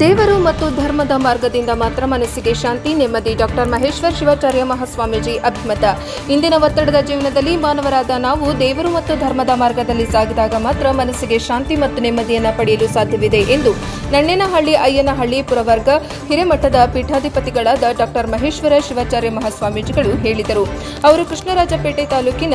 ದೇವರು ಮತ್ತು ಧರ್ಮದ ಮಾರ್ಗದಿಂದ ಮಾತ್ರ ಮನಸ್ಸಿಗೆ ಶಾಂತಿ, ನೆಮ್ಮದಿ. ಡಾಕ್ಟರ್ ಮಹೇಶ್ವರ ಶಿವಾಚಾರ್ಯ ಮಹಾಸ್ವಾಮೀಜಿ ಅಭಿಮತ. ಇಂದಿನ ಒತ್ತಡದ ಜೀವನದಲ್ಲಿ ಮಾನವರಾದ ನಾವು ದೇವರು ಮತ್ತು ಧರ್ಮದ ಮಾರ್ಗದಲ್ಲಿ ಸಾಗಿದಾಗ ಮಾತ್ರ ಮನಸ್ಸಿಗೆ ಶಾಂತಿ ಮತ್ತು ನೆಮ್ಮದಿಯನ್ನು ಪಡೆಯಲು ಸಾಧ್ಯವಿದೆ ಎಂದು ನಣ್ಣೇನಹಳ್ಳಿ ಅಯ್ಯನಹಳ್ಳಿ ಪುರವರ್ಗ ಹಿರೇಮಠದ ಪೀಠಾಧಿಪತಿಗಳಾದ ಡಾಕ್ಟರ್ ಮಹೇಶ್ವರ ಶಿವಾಚಾರ್ಯ ಮಹಾಸ್ವಾಮೀಜಿಗಳು ಹೇಳಿದರು. ಅವರು ಕೃಷ್ಣರಾಜಪೇಟೆ ತಾಲೂಕಿನ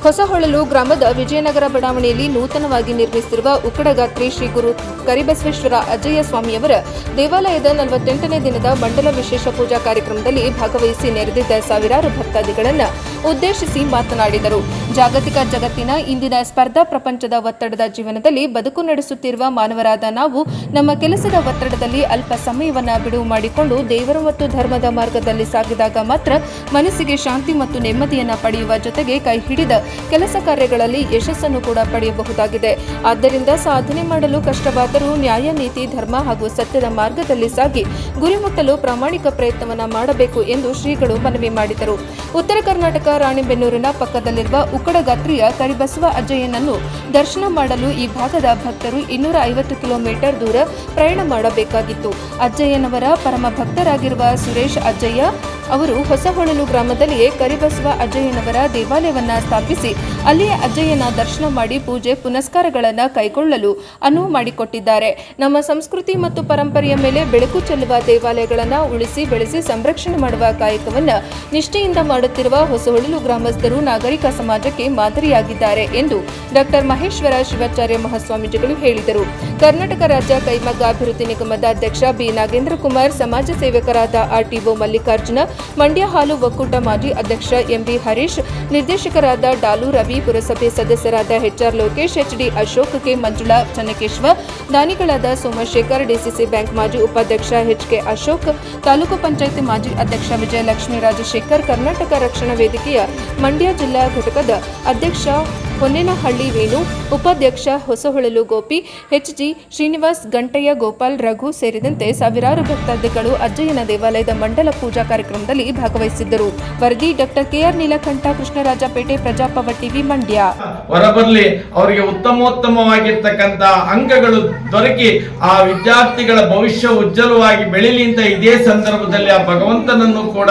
ಹೊಸಹೊಳಲು ಗ್ರಾಮದ ವಿಜಯನಗರ ಬಡಾವಣೆಯಲ್ಲಿ ನೂತನವಾಗಿ ನಿರ್ಮಿಸಿರುವ ಉಕ್ಕಡಗಾತ್ರಿ ಶ್ರೀ ಗುರು ಕರಿಬಸವೇಶ್ವರ ಅಜ್ಜಯ್ಯ ಸ್ವಾಮಿಯವರ ದೇವಾಲಯದ 48ನೇ ದಿನದ ಮಂಡಲ ವಿಶೇಷ ಪೂಜಾ ಕಾರ್ಯಕ್ರಮದಲ್ಲಿ ಭಾಗವಹಿಸಿ ನೆರೆದಿದ್ದ ಸಾವಿರಾರು ಭಕ್ತಾದಿಗಳನ್ನು ಉದ್ದೇಶಿಸಿ ಮಾತನಾಡಿದರು. ಜಾಗತಿಕ ಜಗತ್ತಿನ ಇಂದಿನ ಸ್ಪರ್ಧಾ ಪ್ರಪಂಚದ ಒತ್ತಡದ ಜೀವನದಲ್ಲಿ ಬದುಕು ನಡೆಸುತ್ತಿರುವ ಮಾನವರಾದ ನಾವು ನಮ್ಮ ಕೆಲಸದ ಒತ್ತಡದಲ್ಲಿ ಅಲ್ಪ ಸಮಯವನ್ನು ಬಿಡುವು ಮಾಡಿಕೊಂಡು ದೇವರು ಮತ್ತು ಧರ್ಮದ ಮಾರ್ಗದಲ್ಲಿ ಸಾಗಿದಾಗ ಮಾತ್ರ ಮನಸ್ಸಿಗೆ ಶಾಂತಿ ಮತ್ತು ನೆಮ್ಮದಿಯನ್ನು ಪಡೆಯುವ ಜೊತೆಗೆ ಕೈ ಹಿಡಿದ ಕೆಲಸ ಕಾರ್ಯಗಳಲ್ಲಿ ಯಶಸ್ಸನ್ನು ಕೂಡ ಪಡೆಯಬಹುದಾಗಿದೆ. ಆದ್ದರಿಂದ ಸಾಧನೆ ಮಾಡಲು ಕಷ್ಟವಾದರೂ ನ್ಯಾಯ, ನೀತಿ, ಧರ್ಮ ಹಾಗೂ ಸತ್ಯದ ಮಾರ್ಗದಲ್ಲಿ ಸಾಗಿ ಗುರಿ ಮುಟ್ಟಲು ಪ್ರಾಮಾಣಿಕ ಪ್ರಯತ್ನವನ್ನು ಮಾಡಬೇಕು ಎಂದು ಶ್ರೀಗಳು ಮನವಿ ಮಾಡಿದರು. ಉತ್ತರ ಕರ್ನಾಟಕ ರಾಣಿಬೆನ್ನೂರಿನ ಪಕ್ಕದಲ್ಲಿರುವ ಉಕ್ಕಡಗಾತ್ರಿಯ ಕರಿಬಸವ ಅಜ್ಜಯ್ಯನನ್ನು ದರ್ಶನ ಮಾಡಲು ಈ ಭಾಗದ ಭಕ್ತರು 250 ಕಿಲೋಮೀಟರ್ ದೂರ ಪ್ರಯಾಣ ಮಾಡಬೇಕಾಗಿತ್ತು. ಅಜ್ಜಯ್ಯನವರ ಪರಮ ಭಕ್ತರಾಗಿರುವ ಸುರೇಶ್ ಅಜ್ಜಯ್ಯ ಅವರು ಹೊಸಹೊಳಲು ಗ್ರಾಮದಲ್ಲಿಯೇ ಕರಿಬಸವ ಅಜ್ಜಯ್ಯನವರ ದೇವಾಲಯವನ್ನು ಸ್ಥಾಪಿಸಿ ಅಲ್ಲಿಯೇ ಅಜ್ಜಯ್ಯನ ದರ್ಶನ ಮಾಡಿ ಪೂಜೆ ಪುನಸ್ಕಾರಗಳನ್ನು ಕೈಗೊಳ್ಳಲು ಅನುವು ಮಾಡಿಕೊಟ್ಟಿದ್ದಾರೆ. ನಮ್ಮ ಸಂಸ್ಕೃತಿ ಮತ್ತು ಪರಂಪರೆಯ ಮೇಲೆ ಬೆಳಕು ಚೆಲ್ಲುವ ದೇವಾಲಯಗಳನ್ನು ಉಳಿಸಿ ಬೆಳೆಸಿ ಸಂರಕ್ಷಣೆ ಮಾಡುವ ಕಾಯಕವನ್ನು ನಿಷ್ಠೆಯಿಂದ ಮಾಡುತ್ತಿರುವ ಹೊಸಹೊಳಲು ಗ್ರಾಮಸ್ಥರು ನಾಗರಿಕ ಸಮಾಜಕ್ಕೆ ಮಾದರಿಯಾಗಿದ್ದಾರೆ ಎಂದು ಡಾಕ್ಟರ್ ಮಹೇಶ್ವರ ಶಿವಾಚಾರ್ಯ ಮಹಾಸ್ವಾಮೀಜಿಗಳು ಹೇಳಿದರು. ಕರ್ನಾಟಕ ರಾಜ್ಯ ಕೈಮಗ್ಗ ಅಭಿವೃದ್ಧಿ ನಿಗಮದ ಅಧ್ಯಕ್ಷ ಬಿ ನಾಗೇಂದ್ರ ಕುಮಾರ್, ಸಮಾಜ ಸೇವಕರಾದ ಆರ್ಟಿಒ ಮಲ್ಲಿಕಾರ್ಜುನ, ಮಂಡ್ಯ ಹಾಲು ಒಕ್ಕೂಟ ಮಾಜಿ ಅಧ್ಯಕ್ಷ ಎಂಬಿ ಹರೀಶ್, ನಿರ್ದೇಶಕರಾದ ಡಾಲು ರವಿ, ಪುರಸಭೆ ಸದಸ್ಯರಾದ HR Lokesh, HD Ashok, K Manjula, Channakeshava, ದಾನಿಗಳಾದ ಸೋಮಶೇಖರ್, ಡಿಸಿಸಿ ಬ್ಯಾಂಕ್ ಮಾಜಿ ಉಪಾಧ್ಯಕ್ಷ ಎಚ್ಕೆ ಅಶೋಕ್, ತಾಲೂಕು ಪಂಚಾಯಿತಿ ಮಾಜಿ ಅಧ್ಯಕ್ಷ ವಿಜಯಲಕ್ಷ್ಮಿ ರಾಜಶೇಖರ್, ಕರ್ನಾಟಕ ರಕ್ಷಣಾ ವೇದಿಕೆಯ ಮಂಡ್ಯ ಜಿಲ್ಲಾ ಘಟಕದ ಅಧ್ಯಕ್ಷ ಹೊನ್ನೇನಹಳ್ಳಿ ವೇಣು, ಉಪಾಧ್ಯಕ್ಷ ಹೊಸಹೊಳಲು ಗೋಪಿ, ಎಚ್ಜಿ ಶ್ರೀನಿವಾಸ್, ಗಂಟಯ್ಯ, ಗೋಪಾಲ್, ರಘು ಸೇರಿದಂತೆ ಸಾವಿರಾರು ಭಕ್ತಾದಿಗಳು ಅಜ್ಜಯ್ಯನ ದೇವಾಲಯದ ಮಂಡಲ ಪೂಜಾ ಕಾರ್ಯಕ್ರಮದಲ್ಲಿ ಭಾಗವಹಿಸಿದ್ದರು. ವರದಿ ಡಾಕ್ಟರ್ ಕೆಆರ್ ನೀಲಕಂಠ, ಕೃಷ್ಣರಾಜಪೇಟೆ, ಪ್ರಜಾಪವ ಟಿವಿ, ಮಂಡ್ಯ. ಹೊರಬರಲಿ, ಅವರಿಗೆ ಉತ್ತಮೋತ್ತಮವಾಗಿರ್ತಕ್ಕಂಥ ಅಂಕಗಳು ದೊರಕಿ ಆ ವಿದ್ಯಾರ್ಥಿಗಳ ಭವಿಷ್ಯ ಉಜ್ವಲವಾಗಿ ಬೆಳೀಲಿ ಅಂತ ಇದೇ ಸಂದರ್ಭದಲ್ಲಿ ಆ ಭಗವಂತನನ್ನು ಕೂಡ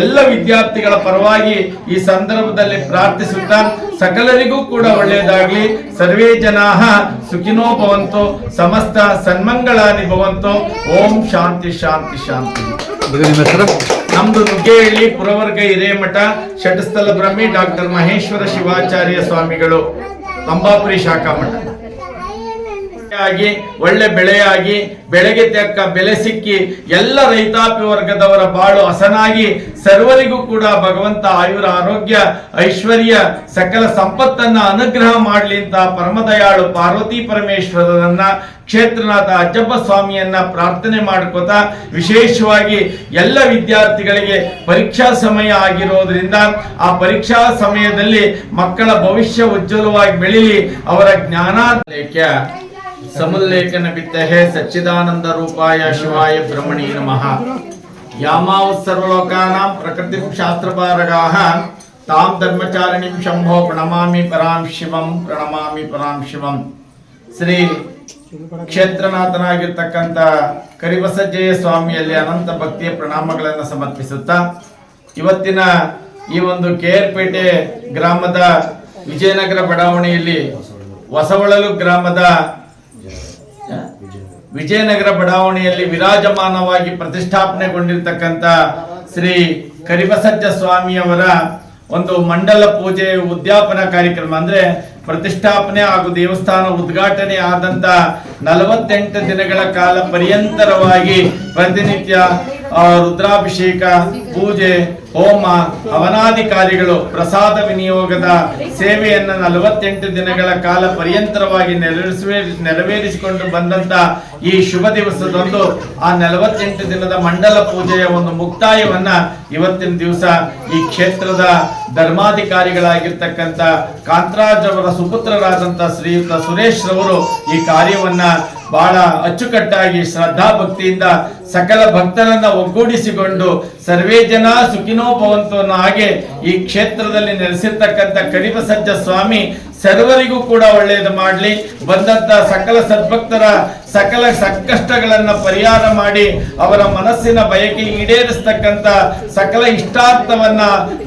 ಎಲ್ಲ ವಿದ್ಯಾರ್ಥಿಗಳ ಪರವಾಗಿ ಈ ಸಂದರ್ಭದಲ್ಲಿ ಪ್ರಾರ್ಥಿಸುತ್ತಾ ಸಕಲರಿಗೂ ಕೂಡ ಒಳ್ಳೆಯದಾಗಲಿ. ಸರ್ವೇ ಜನಾಃ ಸುಖಿನೋ ಭವಂತು, ಸಮಸ್ತ ಸನ್ಮಂಗಳಾನಿ ಭವಂತು. ಓಂ ಶಾಂತಿ ಶಾಂತಿ ಶಾಂತಿ. ನಮ್ದು ನುಗ್ಗೇಹಳ್ಳಿ ಪುರವರ್ಗ ಹಿರೇಮಠ ಷಟ್ಸ್ಥಲ ಬ್ರಹ್ಮಿ ಡಾಕ್ಟರ್ ಮಹೇಶ್ವರ ಶಿವಾಚಾರ್ಯ ಸ್ವಾಮಿಗಳು, ತಂಬಾಪುರಿ ಶಾಖಾ ಮಠ. ಒಳ್ಳೆ ಬೆಳೆಯಾಗಿ ಬೆಳೆಗೆ ತಕ್ಕ ಬೆಲೆ ಸಿಕ್ಕಿ ಎಲ್ಲ ರೈತಾಪಿ ವರ್ಗದವರ ಬಾಳು ಹಸನಾಗಿ ಸರ್ವರಿಗೂ ಕೂಡ ಭಗವಂತ ಆಯುರ, ಆರೋಗ್ಯ, ಐಶ್ವರ್ಯ, ಸಕಲ ಸಂಪತ್ತನ್ನ ಅನುಗ್ರಹ ಮಾಡಲಿ ಅಂತ ಪರಮದಯಾಳು ಪಾರ್ವತಿ ಪರಮೇಶ್ವರರನ್ನ, ಕ್ಷೇತ್ರನಾಥ ಅಜ್ಜಪ್ಪ ಸ್ವಾಮಿಯನ್ನ ಪ್ರಾರ್ಥನೆ ಮಾಡ್ಕೋತಾ, ವಿಶೇಷವಾಗಿ ಎಲ್ಲ ವಿದ್ಯಾರ್ಥಿಗಳಿಗೆ ಪರೀಕ್ಷಾ ಸಮಯ ಆಗಿರೋದ್ರಿಂದ ಆ ಪರೀಕ್ಷಾ ಸಮಯದಲ್ಲಿ ಮಕ್ಕಳ ಭವಿಷ್ಯ ಉಜ್ವಲವಾಗಿ ಬೆಳೀಲಿ. ಅವರ ಜ್ಞಾನಾಲೇಖ್ಯ ಸಮುಲ್ಲೇಖನ ವಿದ್ಯೆ ಸಚ್ಚಿದಾನಂದ ರೂಪಾಯ ಶಿವಾಯ ಬ್ರಹ್ಮಣಿ ನಮಃ. ಯಾಮಾವ್ ಸರ್ವಲೋಕಾನಾಂ ಪ್ರಕೃತಿ ಶಾಸ್ತ್ರಪಾರಗಾಃ ತಾಂ ಧರ್ಮಚಾರಿಣಿಂ ಶಂಭೋ ಪ್ರಣಮಾಮಿ ಪರಾಂ ಶಿವಂ, ಪ್ರಣಮಾಮಿ ಪರಾಂ ಶಿವಂ. ಶ್ರೀ ಕ್ಷೇತ್ರನಾಥನಾಗಿರ್ತಕ್ಕಂಥ ಕರಿಬಸಜ್ಜಯ್ಯ ಸ್ವಾಮಿಯಲ್ಲಿ ಅನಂತ ಭಕ್ತಿಯ ಪ್ರಣಾಮಗಳನ್ನು ಸಮರ್ಪಿಸುತ್ತಾ, ಇವತ್ತಿನ ಈ ಒಂದು ಕೆಆರ್ಪೇಟೆ ಗ್ರಾಮದ ವಿಜಯನಗರ ಬಡಾವಣೆಯಲ್ಲಿ ಹೊಸಹೊಳಲು ಗ್ರಾಮದ ವಿಜಯನಗರ ಬಡಾವಣೆಯಲ್ಲಿ ವಿರಾಜಮಾನವಾಗಿ ಪ್ರತಿಷ್ಠಾಪನೆಗೊಂಡಿರ್ತಕ್ಕಂಥ ಶ್ರೀ ಕರಿಬಸಜ್ಜ ಸ್ವಾಮಿಯವರ ಒಂದು ಮಂಡಲ ಪೂಜೆ ಉದ್ಯಾಪನಾ ಕಾರ್ಯಕ್ರಮ, ಅಂದ್ರೆ ಪ್ರತಿಷ್ಠಾಪನೆ ಹಾಗೂ ದೇವಸ್ಥಾನ ಉದ್ಘಾಟನೆ ಆದಂತ 48 ದಿನಗಳ ಕಾಲ ಪರ್ಯಂತರವಾಗಿ ಪ್ರತಿನಿತ್ಯ ರುದ್ರಾಭಿಷೇಕ, ಪೂಜೆ, ಹೋಮ, ಹವನಾದಿ ಕಾರ್ಯಗಳು, ಪ್ರಸಾದ ವಿನಿಯೋಗದ ಸೇವೆಯನ್ನು 48 ದಿನಗಳ ಕಾಲ ಪರ್ಯಂತರವಾಗಿ ನೆರವೇರಿಸಿಕೊಂಡು ಬಂದಂತ ಈ ಶುಭ ದಿವಸದಂದು ಆ 48 ದಿನದ ಮಂಡಲ ಪೂಜೆಯ ಒಂದು ಮುಕ್ತಾಯವನ್ನ ಇವತ್ತಿನ ದಿವಸ ಈ ಕ್ಷೇತ್ರದ ಧರ್ಮಾಧಿಕಾರಿಗಳಾಗಿರ್ತಕ್ಕಂಥ ಕಾಂತರಾಜ್ ಅವರ ಸುಪುತ್ರರಾದಂಥ ಶ್ರೀಯುತ ಸುರೇಶ್ ರವರು ಈ ಕಾರ್ಯವನ್ನ ಬಹಳ ಅಚ್ಚುಕಟ್ಟಾಗಿ ಶ್ರದ್ಧಾ ಭಕ್ತಿಯಿಂದ ಸಕಲ ಭಕ್ತರನ್ನ ಒಗ್ಗೂಡಿಸಿಕೊಂಡು ಸರ್ವೇ ಜನ ಸುಖಿನೋ ಭವಂತು ಅನ್ನೋ ಹಾಗೆ ಈ ಕ್ಷೇತ್ರದಲ್ಲಿ ನೆಲೆಸಿರ್ತಕ್ಕಂಥ ಕರಿಬಸಜ್ಜ ಸ್ವಾಮಿ ಸರ್ವರಿಗೂ ಕೂಡ ಒಳ್ಳೆಯದು ಮಾಡಲಿ. ಬಂದಂತ ಸಕಲ ಸದ್ಭಕ್ತರ ಸಕಲ ಸಂಕಷ್ಟಗಳನ್ನ ಪರಿಹಾರ ಮಾಡಿ ಅವರ ಮನಸ್ಸಿನ ಬಯಕೆ ಈಡೇರಿಸ್ತಕ್ಕಂಥ ಸಕಲ ಇಷ್ಟಾರ್ಥವನ್ನ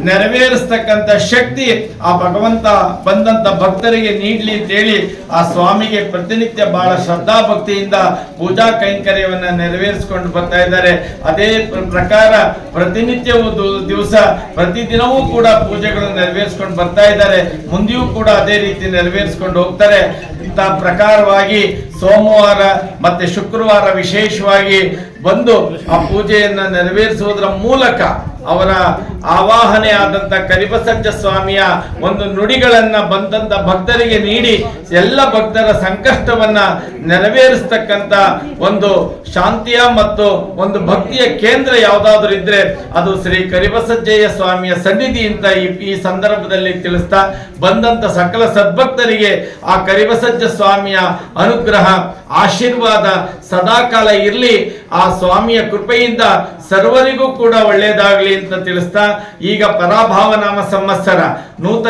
ನೆರವೇರಿಸ್ತಕ್ಕಂಥ ಶಕ್ತಿ ಆ ಭಗವಂತ ಬಂದಂತ ಭಕ್ತರಿಗೆ ನೀಡ್ಲಿ ಅಂತೇಳಿ ಆ ಸ್ವಾಮಿಗೆ ಪ್ರತಿನಿತ್ಯ ಬಹಳ ಶ್ರದ್ಧಾ ಭಕ್ತಿಯಿಂದ ಪೂಜಾ ಕೈಂಕರ್ಯವನ್ನ ನೆರವೇರಿಸಿಕೊಂಡು ಬರ್ತಾ ಇದ್ದಾರೆ. ಅದೇ ಪ್ರಕಾರ ಪ್ರತಿನಿತ್ಯವೂ ದಿವಸ ಪ್ರತಿದಿನವೂ ಕೂಡ ಪೂಜೆಗಳನ್ನು ನೆರವೇರಿಸಿಕೊಂಡು ಬರ್ತಾ ಇದ್ದಾರೆ. ಮುಂದೆಯೂ ಕೂಡ ಅದೇ ರೀತಿ ನೆರವೇರಿಸಿಕೊಂಡು ಹೋಗ್ತಾರೆ. ಇಂಥ ಪ್ರಕಾರವಾಗಿ ಸೋಮವಾರ ಮತ್ತೆ ಶುಕ್ರವಾರ ವಿಶೇಷವಾಗಿ ಬಂದು ಆ ಪೂಜೆಯನ್ನ ನೆರವೇರಿಸುವುದರ ಮೂಲಕ ಅವರ ಆವಾಹನೆ ಆದಂತ ಕರಿಬಸಜ್ಜ ಸ್ವಾಮಿಯ ಒಂದು ನುಡಿಗಳನ್ನ ಬಂದಂತ ಭಕ್ತರಿಗೆ ನೀಡಿ ಎಲ್ಲ ಭಕ್ತರ ಸಂಕಷ್ಟವನ್ನ ನೆರವೇರಿಸ್ತಕ್ಕಂತ ಒಂದು ಶಾಂತಿಯ ಮತ್ತು ಒಂದು ಭಕ್ತಿಯ ಕೇಂದ್ರ ಯಾವುದಾದ್ರೂ ಇದ್ರೆ ಅದು ಶ್ರೀ ಕರಿಬಸಜ್ಜಯ್ಯ ಸ್ವಾಮಿಯ ಸನ್ನಿಧಿ ಅಂತ ಈ ಸಂದರ್ಭದಲ್ಲಿ ತಿಳಿಸ್ತಾ ಬಂದಂತ ಸಕಲ ಸದ್ಭಕ್ತರಿಗೆ ಆ ಕರಿಬಸಜ್ಜ ಸ್ವಾಮಿಯ ಅನುಗ್ರಹ ಆಶೀರ್ವಾದ ಸದಾಕಾಲ ಇರಲಿ. ಆ ಸ್ವಾಮಿಯ ಕೃಪೆಯಿಂದ ಸರ್ವರಿಗೂ ಕೂಡ ಒಳ್ಳೆಯದಾಗಲಿ ಅಂತ ತಿಳಿಸ್ತಾ ಈಗ ಪರಾಭಾವ ನಾಮ ಸಂವತ್ಸರ ನೂತನ